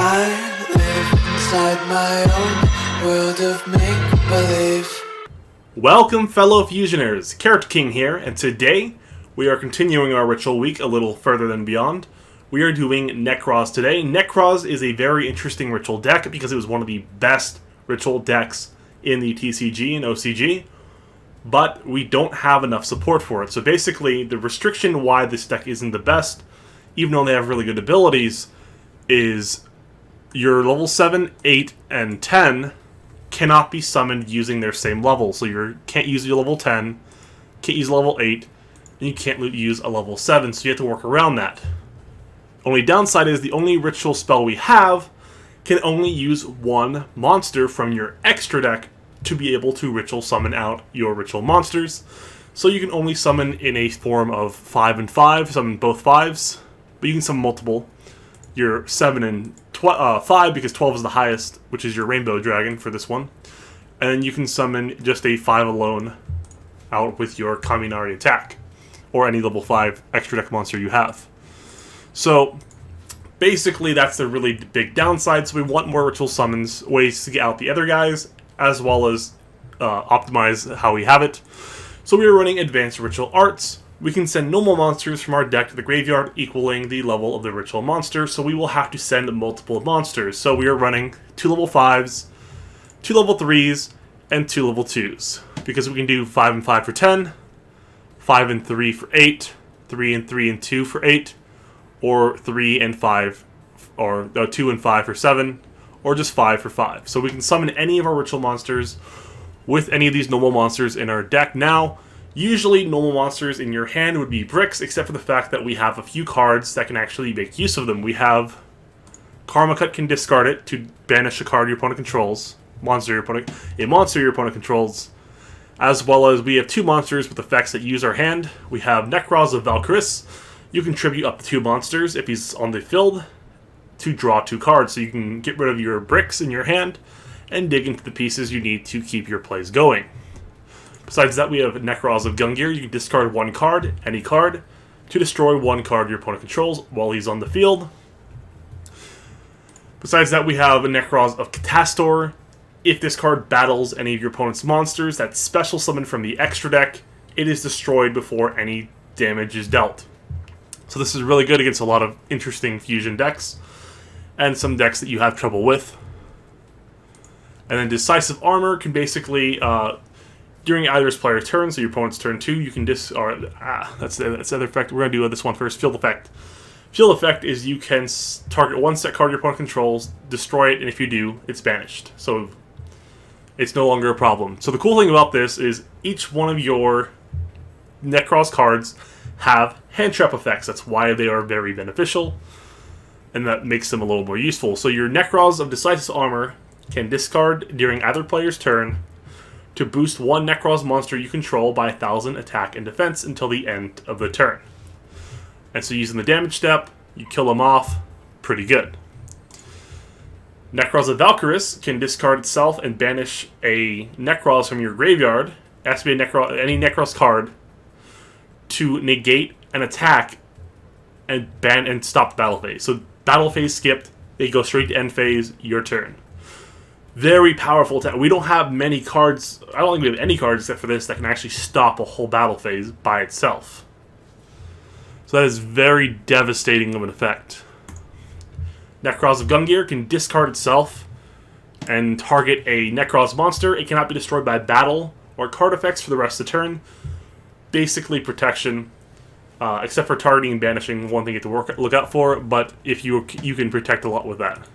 I live inside my own world of make-believe. Welcome, fellow Fusioners. Character King here, and today we are continuing our ritual week a little further than beyond. We are doing Nekroz today. Nekroz is a very interesting ritual deck because it was one of the best ritual decks in the TCG and OCG, but we don't have enough support for it. So basically, the restriction why this deck isn't the best, even though they have really good abilities, is your level 7, 8, and 10 cannot be summoned using their same level. So you can't use your level 10, can't use level 8, and you can't use a level 7, so you have to work around that. Only downside is the only ritual spell we have can only use one monster from your extra deck to be able to ritual summon out your ritual monsters. So you can only summon in a form of 5 and 5, summon both 5s, but you can summon multiple. Your 7 and 5, because 12 is the highest, which is your Rainbow Dragon for this one. And then you can summon just a 5 alone out with your Kaminari attack, or any level 5 extra deck monster you have. So basically that's the really big downside. So we want more ritual summons, ways to get out the other guys, as well as optimize how we have it. So we are running Advanced Ritual Arts. We can send normal monsters from our deck to the graveyard, equaling the level of the ritual monster, so we will have to send multiple monsters. So we are running 2 level 5s, 2 level 3s, and 2 level 2s. Because we can do 5 and 5 for 10, 5 and 3 for 8, 3 and 3 and 2 for 8, or 3 and 5, or 2 and 5 for 7, or just 5 for 5. So we can summon any of our ritual monsters with any of these normal monsters in our deck. Now, usually normal monsters in your hand would be bricks, except for the fact that we have a few cards that can actually make use of them. We have Karma Cut can discard it to banish a card your opponent controls, a monster your opponent controls, as well as we have 2 monsters with effects that use our hand. We have Nekroz of Valkyris. You can tribute up to 2 monsters if he's on the field to draw 2 cards, so you can get rid of your bricks in your hand and dig into the pieces you need to keep your plays going. Besides that, we have Nekroz of Gungear. You can discard 1 card, any card, to destroy 1 card your opponent controls while he's on the field. Besides that, we have a Nekroz of Catastor. If this card battles any of your opponent's monsters that's special summoned from the extra deck, it is destroyed before any damage is dealt. So this is really good against a lot of interesting fusion decks, and some decks that you have trouble with. And then Decisive Armor can basically, during either player's turn, so your opponent's turn 2, you can that's the other effect. We're going to do this one first, Field Effect. Field Effect is you can target 1 set card your opponent controls, destroy it, and if you do, it's banished. So it's no longer a problem. So the cool thing about this is each one of your Nekroz cards have hand trap effects. That's why they are very beneficial, and that makes them a little more useful. So your Nekroz of Decisive Armor can discard during either player's turn to boost 1 Nekroz monster you control by 1,000 attack and defense until the end of the turn. And so using the damage step, you kill them off pretty good. Nekroz of Valkyris can discard itself and banish a Nekroz from your graveyard. It has to be any Nekroz card to negate an attack and ban and stop the battle phase. So battle phase skipped, they go straight to end phase, your turn. Very powerful attack. We don't have many cards, I don't think we have any cards except for this that can actually stop a whole battle phase by itself. So that is very devastating of an effect. Nekroz of Gungear can discard itself and target a Nekroz monster. It cannot be destroyed by battle or card effects for the rest of the turn. Basically protection, except for targeting and banishing, one thing you have to look out for, but if you can protect a lot with that.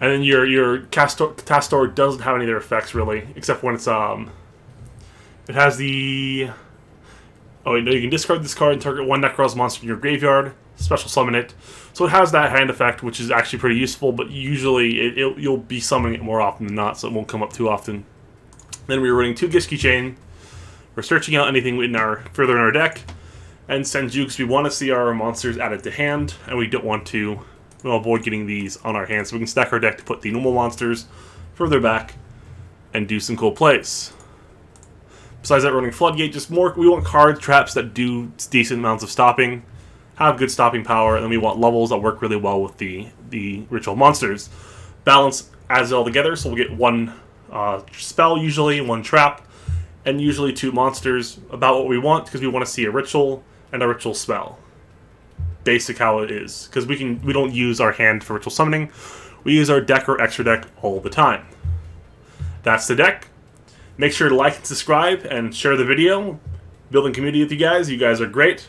And then your Catastor doesn't have any of their effects really, except when it's it has the you can discard this card and target 1 Nekroz monster in your graveyard, special summon it. So it has that hand effect, which is actually pretty useful, but usually you'll be summoning it more often than not, so it won't come up too often. Then we're running 2 Gishki Chain. We're searching out anything further in our deck, and Senju because we want to see our monsters added to hand, and we don't want to avoid getting these on our hands, so we can stack our deck to put the normal monsters further back and do some cool plays. Besides that, running Floodgate, just more. We want card traps that do decent amounts of stopping, have good stopping power, and then we want levels that work really well with the ritual monsters. Balance adds it all together, so we'll get one spell usually, one trap, and usually 2 monsters, about what we want, because we want to see a ritual and a ritual spell. Basic how it is, because we don't use our hand for ritual summoning. We use our deck or extra deck all the time. That's the deck. Make sure to like and subscribe and share the video. Building community with you guys. You guys are great.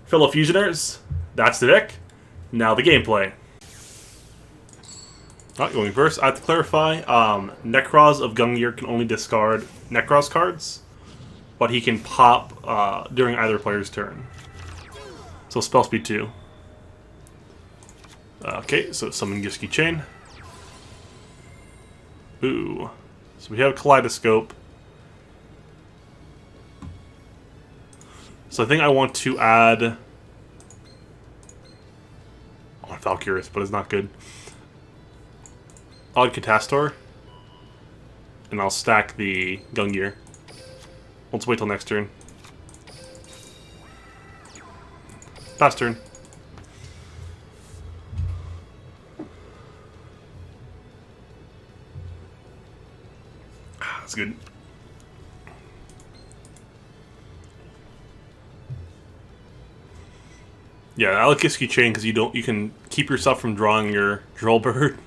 Fellow Fusioners, that's the deck. Now the gameplay. Going first, I have to clarify, Nekroz of Gungnir can only discard Nekroz cards, but he can pop during either player's turn. So spell speed 2. Okay, so summon Gishki Chain. Ooh. So we have Kaleidoscope. So I think I want to add... I want Valkyrus, but it's not good. I'll add Catastor. And I'll stack the Gungnir. Let's wait till next turn. Pass turn. That's good. Yeah, I like Gishki Chain because you can keep yourself from drawing your Droll Bird.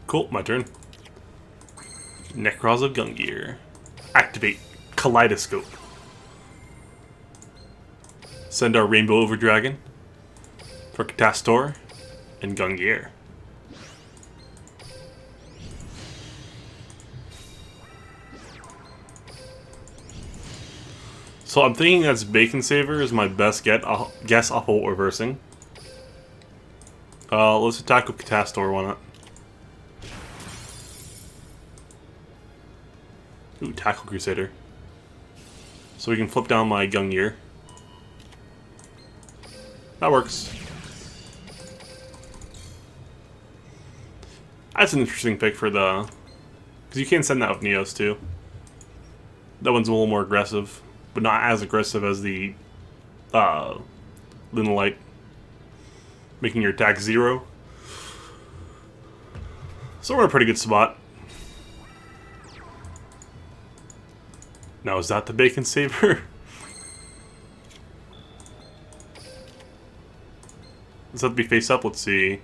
Cool, my turn. Nekroz of Gungnir. Activate Kaleidoscope. Send our Rainbow over Dragon for Catastor and Gungnir. So I'm thinking that's Bacon Saver is my best guess off of what we're versing. Let's attack with Catastor, why not? Ooh, Tackle Crusader. So we can flip down my Gungnir. That works. That's an interesting pick for the... Because you can send that with Neos too. That one's a little more aggressive, but not as aggressive as the Lunalite. Making your attack 0. So we're in a pretty good spot. Now, is that the Bacon Saver? Does that have to be face up? Let's see.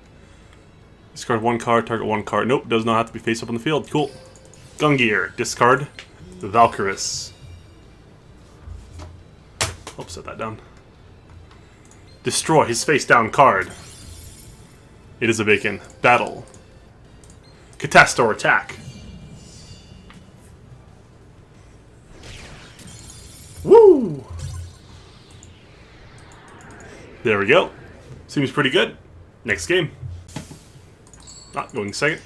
Discard 1 card, target 1 card. Nope, does not have to be face up on the field. Cool. Gungnir, discard Valkyrus. Oh, set that down. Destroy his face down card. It is a Bacon. Battle. Catastor attack. Woo! There we go. Seems pretty good. Next game. Not going second.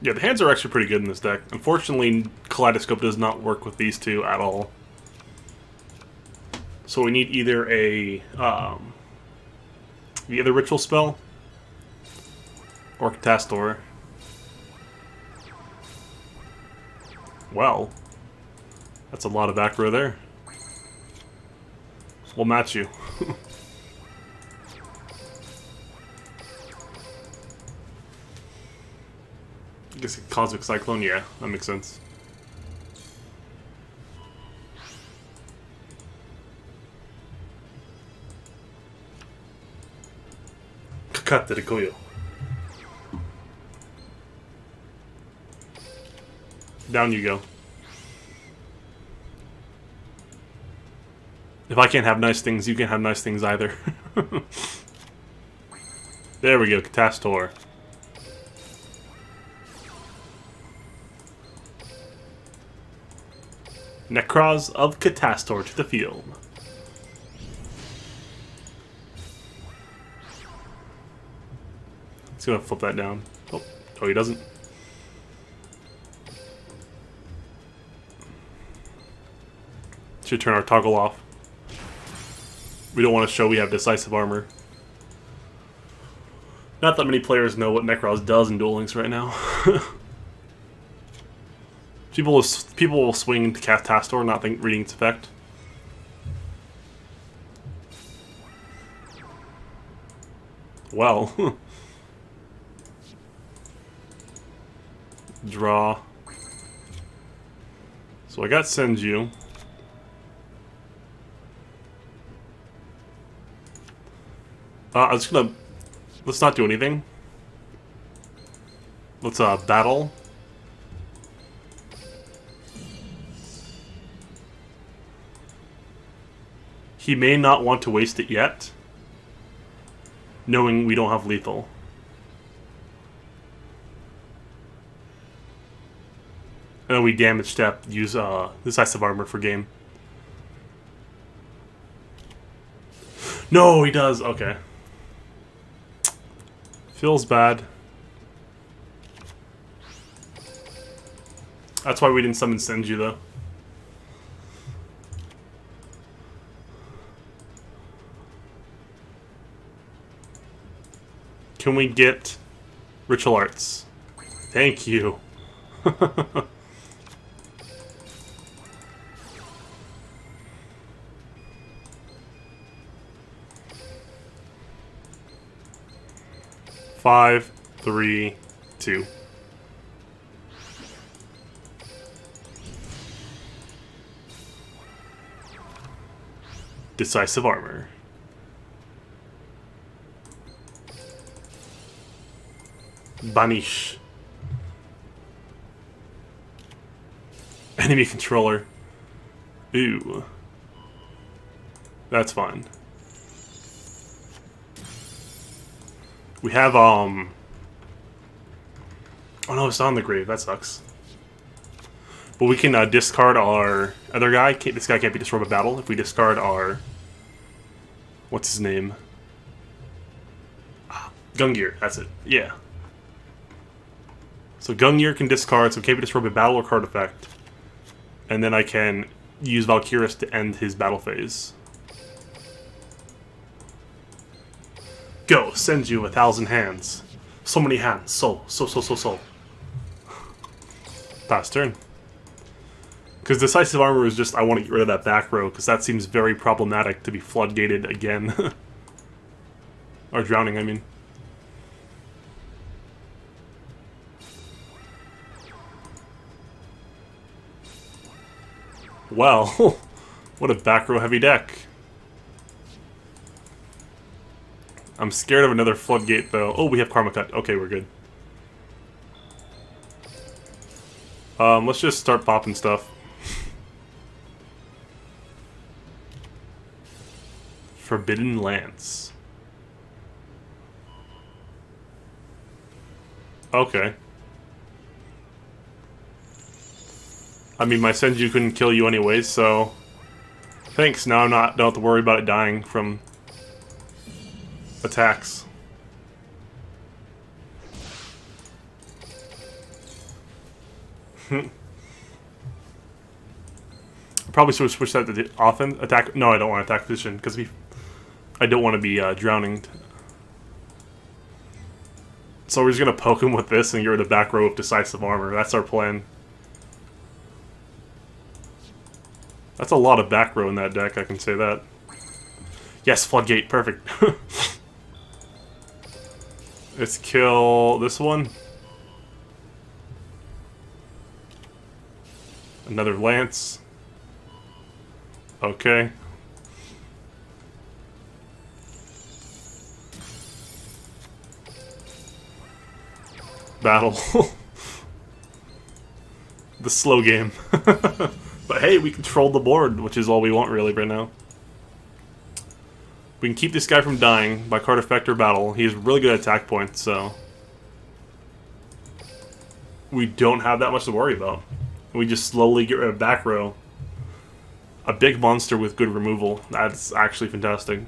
Yeah, the hands are actually pretty good in this deck. Unfortunately, Kaleidoscope does not work with these two at all. So we need either the other ritual spell or Catastor. Well, that's a lot of aggro there. We'll match you. I guess a Cosmic Cyclone, yeah, that makes sense. Kakate de Koyo. Down you go. If I can't have nice things, you can't have nice things either. There we go, Catastor. Nekroz of Catastor to the field. He's gonna flip that down. Oh, he doesn't. Should turn our toggle off. We don't want to show we have decisive armor. Not that many players know what Nekroz does in Duel Links right now. people will swing into cast Tastor, not reading its effect. Well, draw. So I got Senju. I was gonna. Let's not do anything. Let's battle. He may not want to waste it yet, knowing we don't have lethal. And then we damage step, use decisive armor for game. No, he does. Okay. Feels bad. That's why we didn't summon Senju, though. Can we get Ritual Arts? Thank you. Five, 3, 2. Decisive armor. Banish. Enemy controller. Ooh. That's fine. We have, oh no, it's not on the grave. That sucks. But we can discard our other guy. This guy can't be destroyed by battle if we discard our... What's his name? Gungir. That's it. Yeah. So Gungir can discard, so it can't be destroyed by battle or card effect. And then I can use Valkyris to end his battle phase. Go, send you 1,000 hands. So many hands. So. Pass turn. Because Decisive Armor is just, I want to get rid of that back row, because that seems very problematic to be floodgated again. Or drowning, I mean. Well, what a back row heavy deck. I'm scared of another floodgate, though. Oh, we have Karma Cut. Okay, we're good. Let's just start popping stuff. Forbidden Lance. Okay. I mean, my Senju couldn't kill you anyways, so... Thanks, now don't have to worry about it dying from... attacks. Probably should switch that to the offense attack. No, I don't want attack position because I don't want to be drowning. So we're just gonna poke him with this and get rid of back row of decisive armor. That's our plan. That's a lot of back row in that deck. I can say that. Yes, floodgate, perfect. Let's kill this one. Another lance. Okay. Battle. The slow game. But hey, we controlled the board, which is all we want really right now. We can keep this guy from dying by card effect or battle. He has really good attack points, so... we don't have that much to worry about. We just slowly get rid of back row. A big monster with good removal. That's actually fantastic.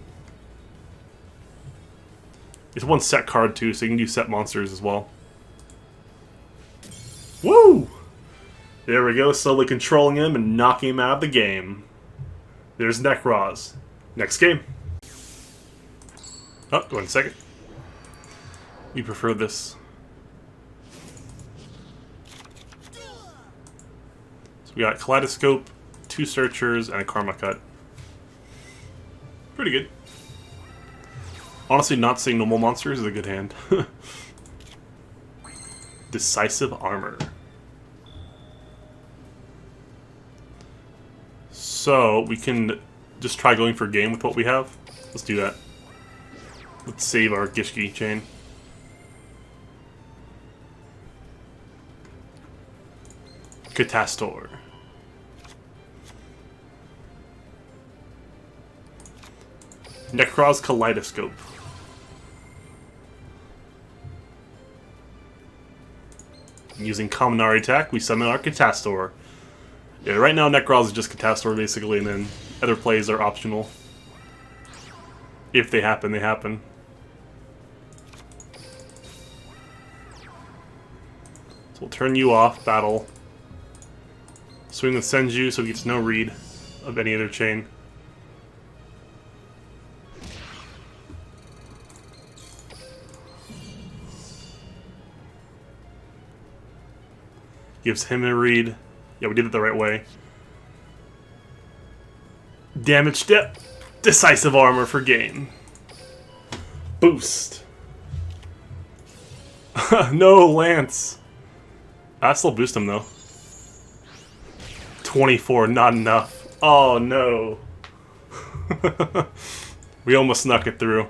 It's one set card too, so you can do set monsters as well. Woo! There we go, slowly controlling him and knocking him out of the game. There's Nekroz. Next game. Oh, 1 second. We prefer this. So we got Kaleidoscope, 2 Searchers, and a Karma Cut. Pretty good. Honestly, not seeing normal monsters is a good hand. Decisive Armor. So, we can just try going for game with what we have. Let's do that. Let's save our Gishki chain. Catastor. Nekroz Kaleidoscope. Using Kaminari attack, we summon our Catastor. Yeah, right now Nekroz is just Catastor basically, and then other plays are optional. If they happen, they happen. So we'll turn you off, battle. Swing with Senju so he gets no read of any other chain. Gives him a read. Yeah, we did it the right way. Damage step. Decisive Armor for game. Boost. No, Lance. I still boost him though. 24, not enough. Oh no. We almost snuck it through.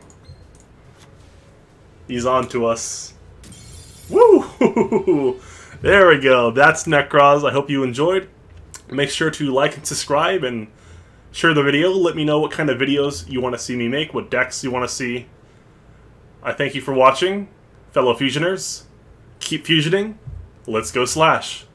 He's on to us. Woo! There we go. That's Nekroz. I hope you enjoyed. Make sure to like and subscribe and share the video. Let me know what kind of videos you want to see me make, what decks you want to see. I thank you for watching, fellow Fusioners. Keep fusioning. Let's go Slash.